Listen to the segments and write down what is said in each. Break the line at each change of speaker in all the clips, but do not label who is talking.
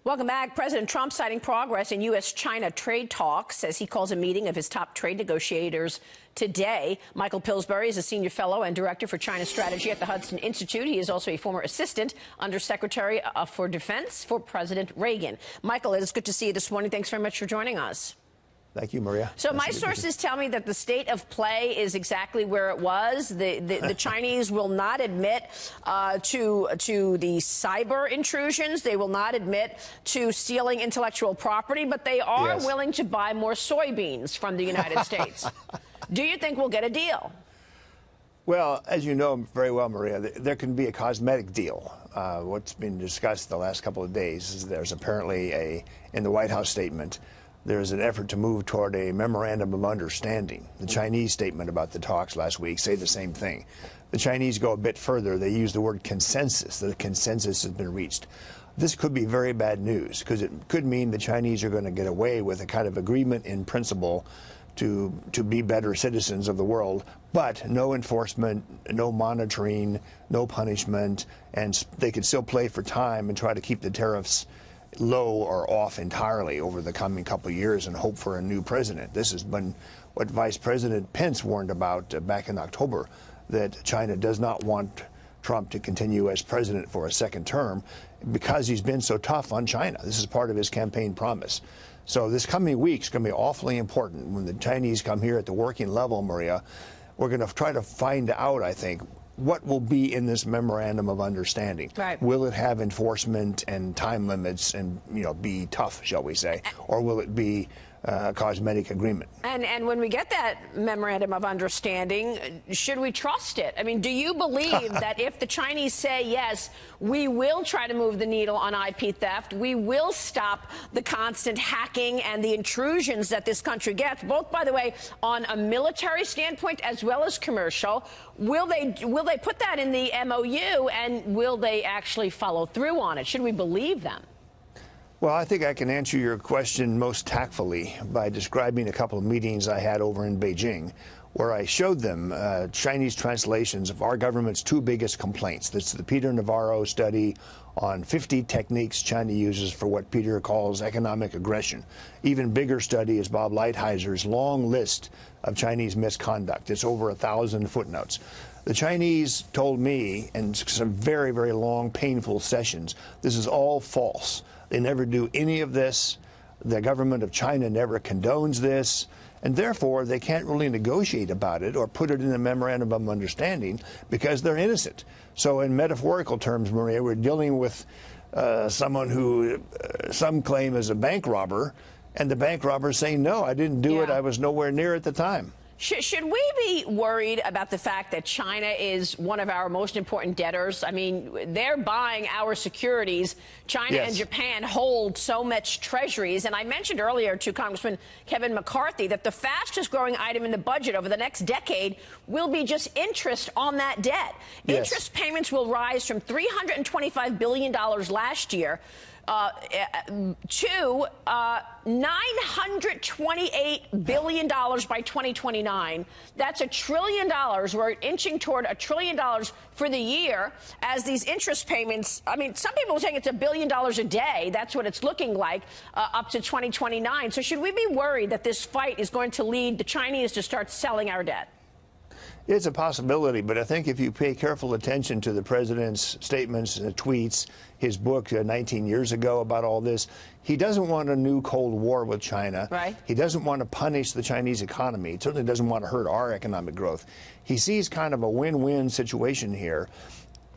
Welcome back. President Trump citing progress in U.S.-China trade talks as he calls a meeting of his top trade negotiators today. Michael Pillsbury is a senior fellow and director for China strategy at the Hudson Institute. He is also a former assistant undersecretary for defense for President Reagan. Michael, it is good to see you this morning. Thanks very much for joining us.
Thank you, Maria.
So my sources tell me that the state of play is exactly where it was. The Chinese will not admit to the cyber intrusions. They will not admit to stealing intellectual property, but they are willing to buy more soybeans from the United States. Do you think we'll get a deal?
Well, as you know very well, Maria, there can be a cosmetic deal. What's been discussed the last couple of days is there's apparently in the White House statement, there's an effort to move toward a memorandum of understanding. The Chinese statement about the talks last week say the same thing. The Chinese go a bit further. They use the word consensus, that a consensus has been reached. This could be very bad news because it could mean the Chinese are going to get away with a kind of agreement in principle to be better citizens of the world, but no enforcement, no monitoring, no punishment, and they could still play for time and try to keep the tariffs low or off entirely over the coming couple of years and hope for a new president. This has been what Vice President Pence warned about back in October, that China does not want Trump to continue as president for a second term because he's been so tough on China. This is part of his campaign promise. So this coming week is going to be awfully important. When the Chinese come here at the working level, Maria, we're going to try to find out, I think, what will be in this memorandum of understanding.
Right.
Will it have enforcement and time limits and, be tough, shall we say, or will it be a cosmetic agreement?
And when we get that memorandum of understanding, should we trust it? I mean, do you believe that if the Chinese say, yes, we will try to move the needle on IP theft, we will stop the constant hacking and the intrusions that this country gets, both, by the way, on a military standpoint as well as commercial, will they put that in the MOU and will they actually follow through on it? Should we believe them?
Well, I think I can answer your question most tactfully by describing a couple of meetings I had over in Beijing, where I showed them Chinese translations of our government's two biggest complaints. That's the Peter Navarro study on 50 techniques China uses for what Peter calls economic aggression. Even bigger study is Bob Lighthizer long list of Chinese misconduct. It's over 1,000 footnotes. The Chinese told me in some very, very long, painful sessions, this is all false. They never do any of this. The government of China never condones this. And therefore, they can't really negotiate about it or put it in a memorandum of understanding because they're innocent. So in metaphorical terms, Maria, we're dealing with someone who some claim is a bank robber, and the bank robber is saying, no, I didn't do it. I was nowhere near at the time.
Should we be worried about the fact that China is one of our most important debtors? I mean, they're buying our securities. China and Japan hold so much treasuries. And I mentioned earlier to Congressman Kevin McCarthy that the fastest growing item in the budget over the next decade will be just interest on that debt. Interest payments will rise from $325 billion last year to $928 billion by 2029. That's $1 trillion. We're inching toward $1 trillion for the year as these interest payments. I mean, some people are saying it's $1 billion a day. That's what it's looking like up to 2029. So should we be worried that this fight is going to lead the Chinese to start selling our debt?
It's a possibility, but I think if you pay careful attention to the president's statements and tweets, his book 19 years ago about all this, he doesn't want a new Cold War with China.
Right.
He doesn't want to punish the Chinese economy. He certainly doesn't want to hurt our economic growth. He sees kind of a win-win situation here,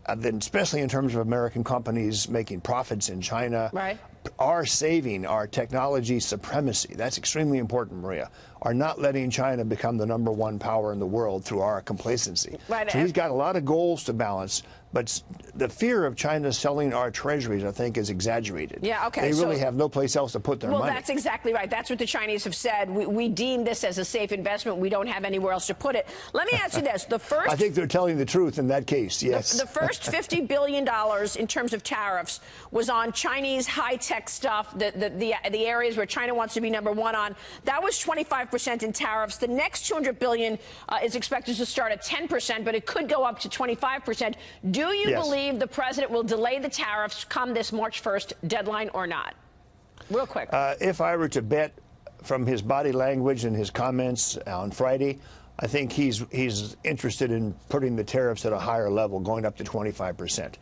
especially in terms of American companies making profits in China.
Right.
Are saving our technology supremacy. That's extremely important, Maria. Are not letting China become the #1 power in the world through our complacency.
Right.
So he's got a lot of goals to balance, but the fear of China selling our treasuries, I think, is exaggerated.
Yeah, okay.
They really have no place else to put their money.
Well, that's exactly right. That's what the Chinese have said. We deem this as a safe investment. We don't have anywhere else to put it. Let me ask you this.
I think they're telling the truth in that case, yes.
The first $50 billion in terms of tariffs was on Chinese high-tech stuff, the areas where China wants to be #1 on. That was 25% in tariffs. The next $200 billion is expected to start at 10%, but it could go up to 25%. Do Do you
Yes.
believe the president will delay the tariffs come this March 1st deadline or not? Real quick.
If I were to bet from his body language and his comments on Friday, I think he's interested in putting the tariffs at a higher level, going up to 25%.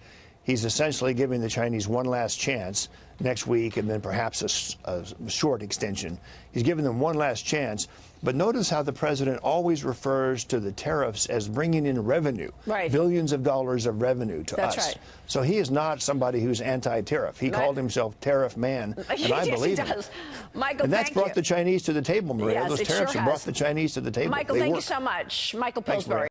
He's essentially giving the Chinese one last chance next week and then perhaps a short extension. He's giving them one last chance. But notice how the president always refers to the tariffs as bringing in revenue,
right.
billions of dollars of revenue to us.
That's right.
So he is not somebody who's anti-tariff. He called himself tariff man, and I believe
he
him.
does. Michael,
And that's
thank
brought
you.
the Chinese to the table, Maria.
Yes,
Those
it
tariffs
sure
have brought
has.
the Chinese to the table.
Michael,
They
thank you
work.
so much. Michael
Thanks, Maria.
Pillsbury.